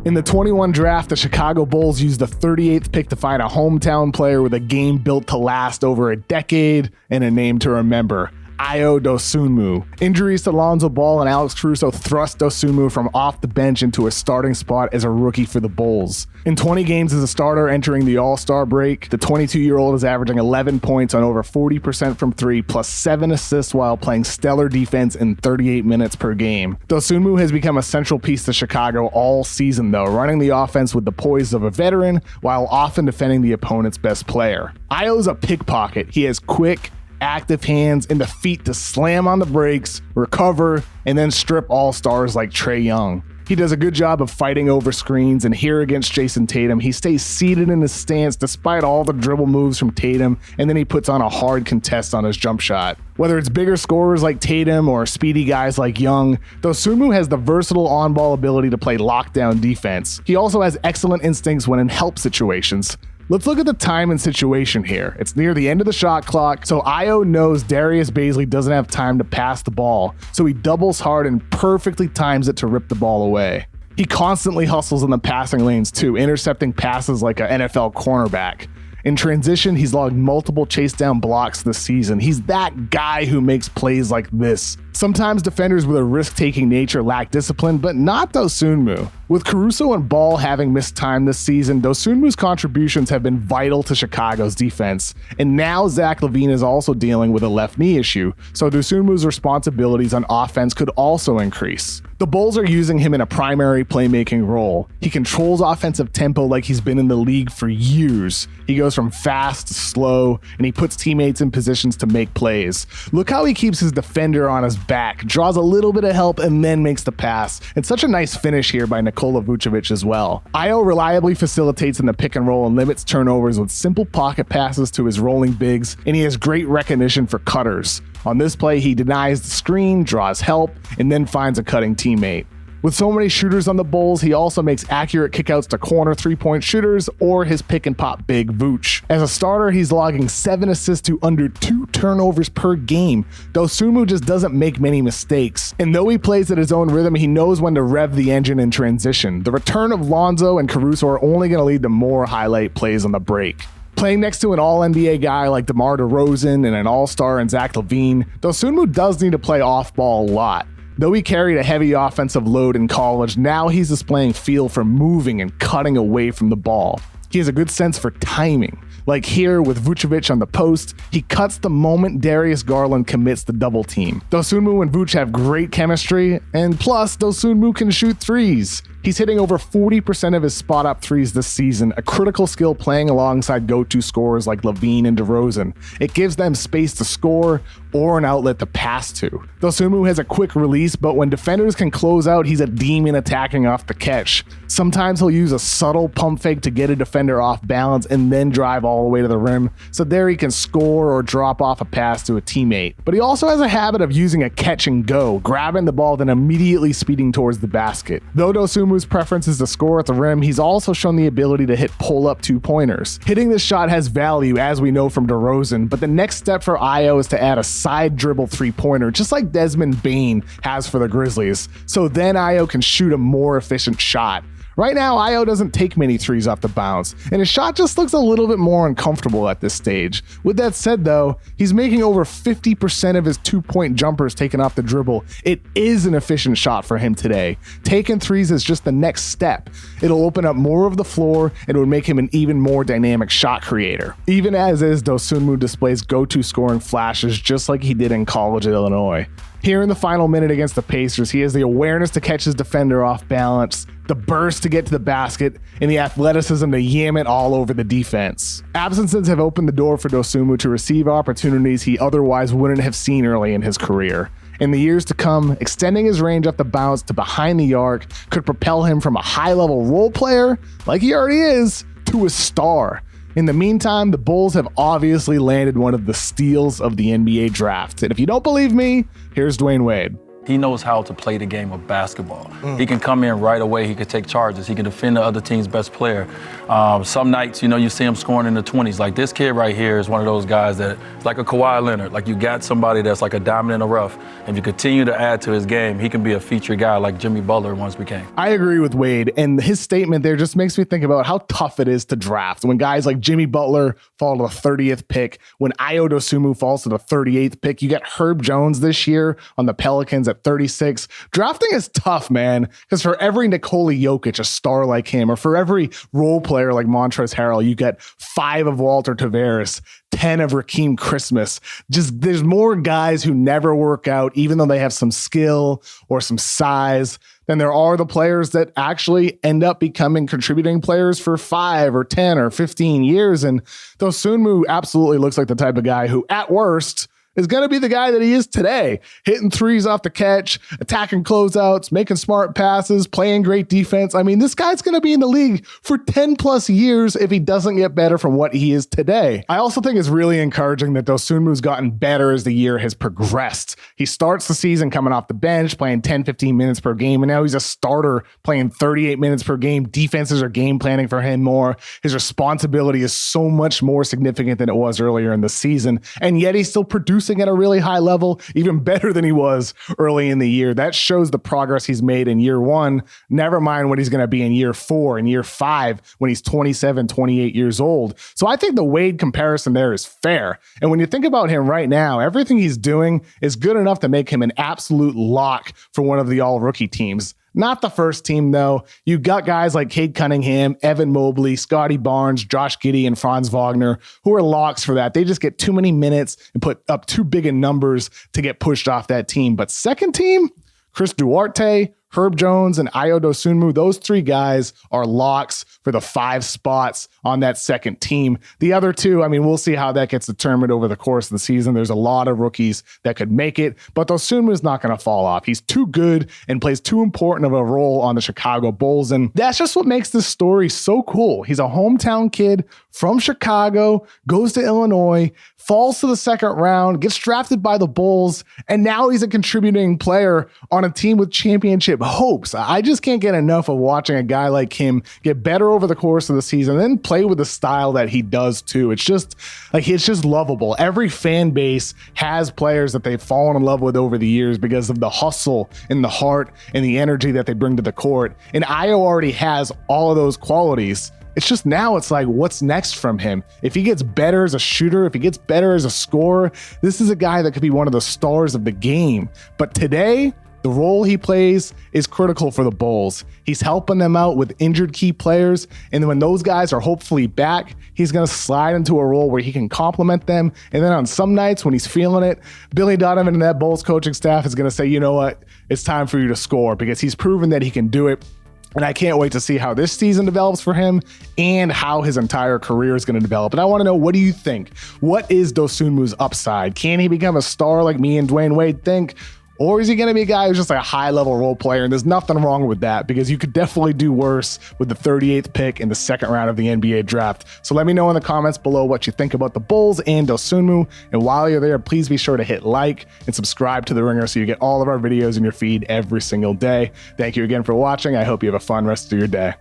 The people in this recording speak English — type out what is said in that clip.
In the 21 draft, the Chicago Bulls used the 38th pick to find a hometown player with a game built to last over a decade and a name to remember. Ayo Dosunmu. Injuries to Lonzo Ball and Alex Caruso thrust Dosunmu from off the bench into a starting spot as a rookie for the Bulls. In 20 games as a starter entering the All-Star break, the 22-year-old is averaging 11 points on over 40% from three, plus 7 assists while playing stellar defense in 38 minutes per game. Dosunmu has become a central piece to Chicago all season, though, running the offense with the poise of a veteran while often defending the opponent's best player. Ayo's a pickpocket. He has quick, active hands and the feet to slam on the brakes, recover, and then strip all-stars like Trae Young. He does a good job of fighting over screens, and here against Jason Tatum, he stays seated in his stance despite all the dribble moves from Tatum, and then he puts on a hard contest on his jump shot. Whether it's bigger scorers like Tatum or speedy guys like Young, Dosunmu has the versatile on-ball ability to play lockdown defense. He also has excellent instincts when in help situations. Let's look at the time and situation here. It's near the end of the shot clock, so Ayo knows Darius Bazley doesn't have time to pass the ball, so he doubles hard and perfectly times it to rip the ball away. He constantly hustles in the passing lanes too, intercepting passes like an NFL cornerback. In transition, he's logged multiple chase down blocks this season. He's that guy who makes plays like this. Sometimes defenders with a risk-taking nature lack discipline, but not Dosunmu. With Caruso and Ball having missed time this season, Dosunmu's contributions have been vital to Chicago's defense. And now Zach LaVine is also dealing with a left knee issue, so Dosunmu's responsibilities on offense could also increase. The Bulls are using him in a primary playmaking role. He controls offensive tempo like he's been in the league for years. He goes from fast to slow, and he puts teammates in positions to make plays. Look how he keeps his defender on his back, draws a little bit of help, and then makes the pass. It's such a nice finish here by Nikola Vucevic as well. Ayo reliably facilitates in the pick and roll and limits turnovers with simple pocket passes to his rolling bigs, and he has great recognition for cutters. On this play, he denies the screen, draws help, and then finds a cutting teammate. With so many shooters on the Bulls, he also makes accurate kickouts to corner three-point shooters or his pick-and-pop big Vooch. As a starter, he's logging 7 assists to under 2 turnovers per game. Dosunmu just doesn't make many mistakes. And though he plays at his own rhythm, he knows when to rev the engine in transition. The return of Lonzo and Caruso are only going to lead to more highlight plays on the break. Playing next to an all-NBA guy like DeMar DeRozan and an all-star in Zach LaVine, Dosunmu does need to play off-ball a lot. Though he carried a heavy offensive load in college, now he's displaying feel for moving and cutting away from the ball. He has a good sense for timing. Like here with Vucevic on the post, he cuts the moment Darius Garland commits the double team. Dosunmu and Vooch have great chemistry, and plus Dosunmu can shoot threes. He's hitting over 40% of his spot-up threes this season, a critical skill playing alongside go-to scorers like LaVine and DeRozan. It gives them space to score or an outlet to pass to. Dosunmu has a quick release, but when defenders can close out, he's a demon attacking off the catch. Sometimes he'll use a subtle pump fake to get a defender off balance and then drive all the way to the rim, so there he can score or drop off a pass to a teammate. But he also has a habit of using a catch and go, grabbing the ball then immediately speeding towards the basket. Though Dosunmu's preference is to score at the rim, he's also shown the ability to hit pull-up two-pointers. Hitting this shot has value, as we know from DeRozan, but the next step for Ayo is to add a side dribble three-pointer, just like Desmond Bane has for the Grizzlies, so then Ayo can shoot a more efficient shot. Right now, Ayo doesn't take many threes off the bounce, and his shot just looks a little bit more uncomfortable at this stage. With that said though, he's making over 50% of his two-point jumpers taken off the dribble. It is an efficient shot for him today. Taking threes is just the next step. It'll open up more of the floor and it would make him an even more dynamic shot creator. Even as is, Dosunmu displays go-to scoring flashes just like he did in college at Illinois. Here in the final minute against the Pacers, he has the awareness to catch his defender off balance, the burst to get to the basket, and the athleticism to yam it all over the defense. Absences have opened the door for Dosunmu to receive opportunities he otherwise wouldn't have seen early in his career. In the years to come, extending his range off the bounce to behind the arc could propel him from a high-level role player, like he already is, to a star. In the meantime, the Bulls have obviously landed one of the steals of the NBA draft. And if you don't believe me, here's Dwayne Wade. He knows how to play the game of basketball. He can come in right away. He can take charges. He can defend the other team's best player. Some nights, you see him scoring in the 20s. Like this kid right here is one of those guys that, like a Kawhi Leonard, like you got somebody that's like a diamond in the rough. If you continue to add to his game, he can be a featured guy like Jimmy Butler once became. I agree with Wade, and his statement there just makes me think about how tough it is to draft. When guys like Jimmy Butler fall to the 30th pick, when Ayo Dosunmu falls to the 38th pick, you get Herb Jones this year on the Pelicans at 36. Drafting is tough, man, because for every Nikola Jokic, a star like him, or for every role player like Montrezl Harrell, you get 5 of Walter Tavares, 10 of Raheem Christmas. Just there's more guys who never work out, even though they have some skill or some size, than there are the players that actually end up becoming contributing players for 5 or 10 or 15 years. And Dosunmu absolutely looks like the type of guy who, at worst, is going to be the guy that he is today, hitting threes off the catch, attacking closeouts, making smart passes, playing great defense. I mean, this guy's going to be in the league for 10 plus years if he doesn't get better from what he is today. I also think it's really encouraging that Dosunmu's gotten better as the year has progressed. He starts the season coming off the bench, playing 10, 15 minutes per game, and now he's a starter playing 38 minutes per game. Defenses are game planning for him more. His responsibility is so much more significant than it was earlier in the season, and yet he's still producing at a really high level, even better than he was early in the year. That shows the progress he's made in year 1. Never mind what he's going to be in year 4 and year 5 when he's 27, 28 years old. So I think the Wade comparison there is fair. And when you think about him right now, everything he's doing is good enough to make him an absolute lock for one of the all-rookie teams. Not the first team, though. You got guys like Cade Cunningham, Evan Mobley, Scotty Barnes, Josh Giddey, and Franz Wagner, who are locks for that. They just get too many minutes and put up too big in numbers to get pushed off that team. But second team, Chris Duarte, Herb Jones, and Ayo Dosunmu, those 3 guys are locks for the 5 spots on that second team. The other 2, I mean, we'll see how that gets determined over the course of the season. There's a lot of rookies that could make it, but Dosunmu is not going to fall off. He's too good and plays too important of a role on the Chicago Bulls, and that's just what makes this story so cool. He's a hometown kid from Chicago, goes to Illinois, falls to the second round, gets drafted by the Bulls, and now he's a contributing player on a team with championship hopes. I just can't get enough of watching a guy like him get better over the course of the season and then play with the style that he does too. It's just lovable. Every fan base has players that they've fallen in love with over the years because of the hustle and the heart and the energy that they bring to the court. And Ayo already has all of those qualities. It's just now it's like, what's next from him? If he gets better as a shooter, if he gets better as a scorer, this is a guy that could be one of the stars of the game. But today, the role he plays is critical for the Bulls. He's helping them out with injured key players, and when those guys are hopefully back, he's going to slide into a role where he can complement them. And then on some nights when he's feeling it, Billy Donovan and that Bulls coaching staff is going to say, you know what, it's time for you to score, because he's proven that he can do it. And I can't wait to see how this season develops for him and how his entire career is going to develop. And I want to know, what do you think? What is Dosunmu's upside? Can he become a star like me and Dwayne Wade think? Or is he going to be a guy who's just a high-level role player? And there's nothing wrong with that, because you could definitely do worse with the 38th pick in the second round of the NBA draft. So let me know in the comments below what you think about the Bulls and Dosunmu. And while you're there, please be sure to hit like and subscribe to The Ringer so you get all of our videos in your feed every single day. Thank you again for watching. I hope you have a fun rest of your day.